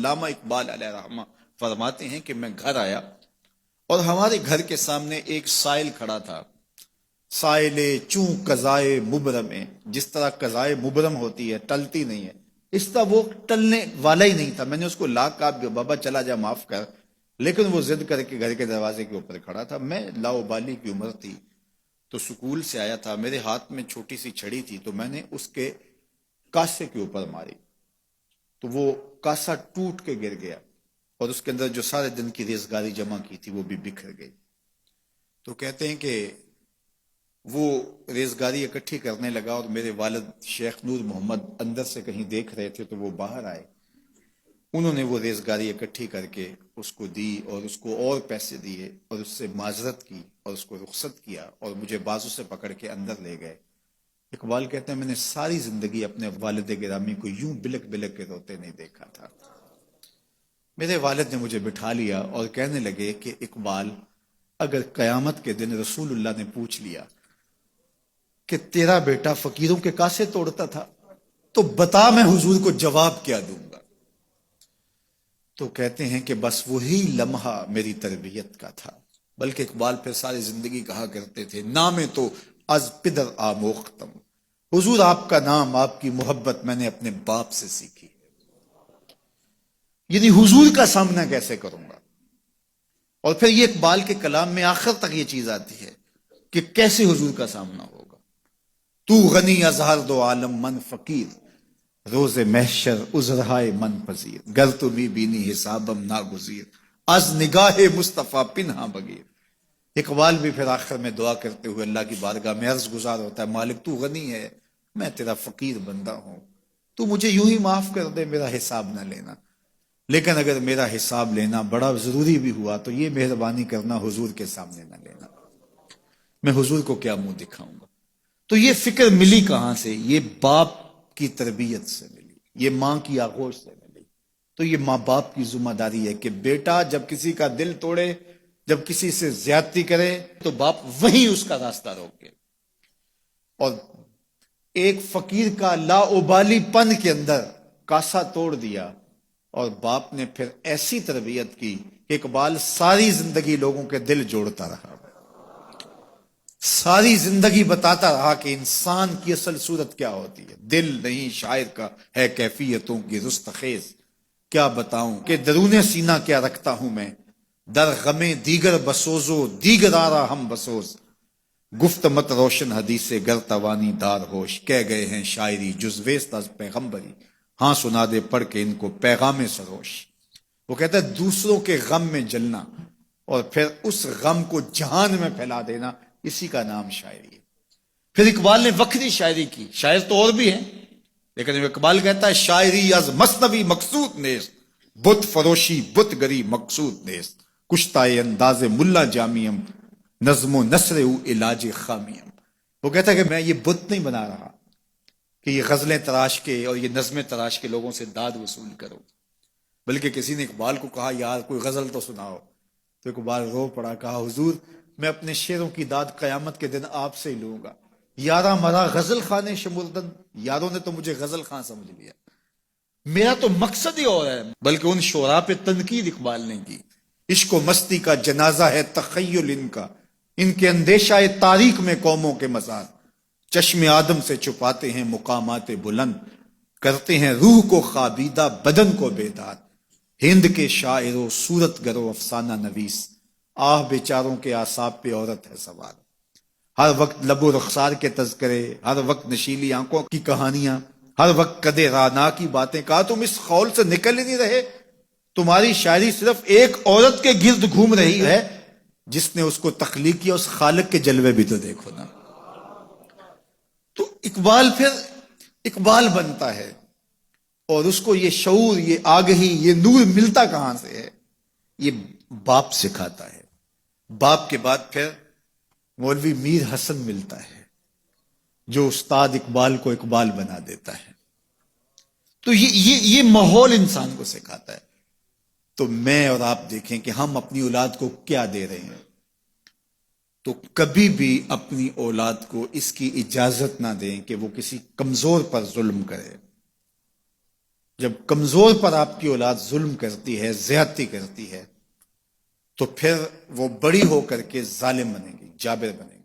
علامہ اقبال علیہ رحمہ فرماتے ہیں کہ میں گھر آیا اور ہمارے گھر کے سامنے ایک سائل کھڑا تھا. سائل چوں قضائے مبرم، جس طرح قضائے مبرم ہوتی ہے، ٹلتی نہیں ہے، اس طرح وہ ٹلنے والا ہی نہیں تھا. میں نے اس کو لا کہا بابا چلا جا، معاف کر، لیکن وہ ضد کر کے گھر کے دروازے کے اوپر کھڑا تھا. میں لاؤبالی کی عمر تھی تو سکول سے آیا تھا، میرے ہاتھ میں چھوٹی سی چھڑی تھی، تو میں نے اس کے کاسے کے اوپر ماری تو وہ کاسا ٹوٹ کے گر گیا اور اس کے اندر جو سارے دن کی ریزگاری جمع کی تھی وہ بھی بکھر گئی. تو کہتے ہیں کہ وہ ریزگاری اکٹھی کرنے لگا اور میرے والد شیخ نور محمد اندر سے کہیں دیکھ رہے تھے تو وہ باہر آئے. انہوں نے وہ ریزگاری اکٹھی کر کے اس کو دی اور اس کو اور پیسے دیے اور اس سے معذرت کی اور اس کو رخصت کیا اور مجھے بازو سے پکڑ کے اندر لے گئے. اقبال کہتے ہیں میں نے ساری زندگی اپنے والد گرامی کو یوں بلک بلک کے روتے نہیں دیکھا تھا. میرے والد نے مجھے بٹھا لیا اور کہنے لگے کہ اقبال، اگر قیامت کے دن رسول اللہ نے پوچھ لیا کہ تیرا بیٹا فقیروں کے کاسے توڑتا تھا تو بتا میں حضور کو جواب کیا دوں گا. تو کہتے ہیں کہ بس وہی لمحہ میری تربیت کا تھا. بلکہ اقبال پھر ساری زندگی کہا کرتے تھے نام تو از پدر آموختم، حضور آپ کا نام، آپ کی محبت میں نے اپنے باپ سے سیکھی. یعنی حضور کا سامنا کیسے کروں گا؟ اور پھر یہ اقبال کے کلام میں آخر تک یہ چیز آتی ہے کہ کیسے حضور کا سامنا ہوگا. تو غنی از ہر دو عالم من فقیر، روز محشر عذرہائے من پذیر، گر تو بھی بینی حسابم ناگزیر، از نگاہ مصطفیٰ پنہا بغیر. اقبال بھی پھر آخر میں دعا کرتے ہوئے اللہ کی بارگاہ میں عرض گزار ہوتا ہے، مالک تو غنی ہے، میں تیرا فقیر بندہ ہوں، تو مجھے یوں ہی معاف کر دے، میرا حساب نہ لینا. لیکن اگر میرا حساب لینا بڑا ضروری بھی ہوا تو یہ مہربانی کرنا حضور کے سامنے نہ لینا، میں حضور کو کیا منہ دکھاؤں گا. تو یہ فکر ملی کہاں سے؟ یہ باپ کی تربیت سے ملی، یہ ماں کی آغوش سے ملی. تو یہ ماں باپ کی ذمہ داری ہے کہ بیٹا جب کسی کا دل توڑے، جب کسی سے زیادتی کرے تو باپ وہیں اس کا راستہ روکے. اور ایک فقیر کا لاابالی پن کے اندر کاسا توڑ دیا اور باپ نے پھر ایسی تربیت کی کہ اقبال ساری زندگی لوگوں کے دل جوڑتا رہا، ساری زندگی بتاتا رہا کہ انسان کی اصل صورت کیا ہوتی ہے. دل نہیں شاعر کا ہے کیفیتوں کی رستخیز، کیا بتاؤں کہ درون سینہ کیا رکھتا ہوں میں، در غم دیگر بسوزو دیگر آرا ہم بسوز، گفت مت روشن حدیث گر توانی دار ہوش، کہہ گئے ہیں شاعری جزویست از پیغمبری، ہاں سنا دے پڑھ کے ان کو پیغام سروش. وہ کہتا ہے دوسروں کے غم میں جلنا اور پھر اس غم کو جہان میں پھیلا دینا، اسی کا نام شاعری ہے. پھر اقبال نے وقتی شاعری کی، شاعر تو اور بھی ہیں، لیکن اقبال کہتا ہے شاعری از مثنوی مقصود نیست، بت فروشی بت گری مقصود نیست، کشتائے انداز ملا جامیم، نظم و نثر او علاج خامیم. وہ کہتا ہے کہ میں یہ بت نہیں بنا رہا کہ یہ غزلیں تراش کے اور یہ نظمیں تراش کے لوگوں سے داد وصول کرو. بلکہ کسی نے اقبال کو کہا یار کوئی غزل تو سناؤ، تو اقبال رو پڑا، کہا حضور میں اپنے شعروں کی داد قیامت کے دن آپ سے ہی لوں گا. یارا مرا غزل خانے شمردن، یاروں نے تو مجھے غزل خان سمجھ لیا، میرا تو مقصد ہی اور ہے. بلکہ ان شعراء پہ تنقید اقبال نے کی، عشق و مستی کا جنازہ ہے تخیل ان کے اندیشہ تاریخ میں قوموں کے مزار، چشم آدم سے چھپاتے ہیں مقامات بلند، کرتے ہیں روح کو خوابیدہ بدن کو بیدار. ہند کے شاعر و صورت گرو افسانہ نویس، آہ بیچاروں کے اعصاب پہ عورت ہے سوار. ہر وقت لب و رخسار کے تذکرے، ہر وقت نشیلی آنکھوں کی کہانیاں، ہر وقت کدے رانا کی باتیں. کہا تم اس خول سے نکل ہی نہیں رہے، تمہاری شاعری صرف ایک عورت کے گرد گھوم رہی ہے، جس نے اس کو تخلیق کیا اس خالق کے جلوے بھی تو دیکھو نا. تو اقبال پھر اقبال بنتا ہے اور اس کو یہ شعور، یہ آگہی، یہ نور ملتا کہاں سے ہے؟ یہ باپ سکھاتا ہے. باپ کے بعد پھر مولوی میر حسن ملتا ہے جو استاد اقبال کو اقبال بنا دیتا ہے. تو یہ ماحول انسان کو سکھاتا ہے. تو میں اور آپ دیکھیں کہ ہم اپنی اولاد کو کیا دے رہے ہیں. تو کبھی بھی اپنی اولاد کو اس کی اجازت نہ دیں کہ وہ کسی کمزور پر ظلم کرے. جب کمزور پر آپ کی اولاد ظلم کرتی ہے، زیادتی کرتی ہے، تو پھر وہ بڑی ہو کر کے ظالم بنے گی، جابر بنے گی۔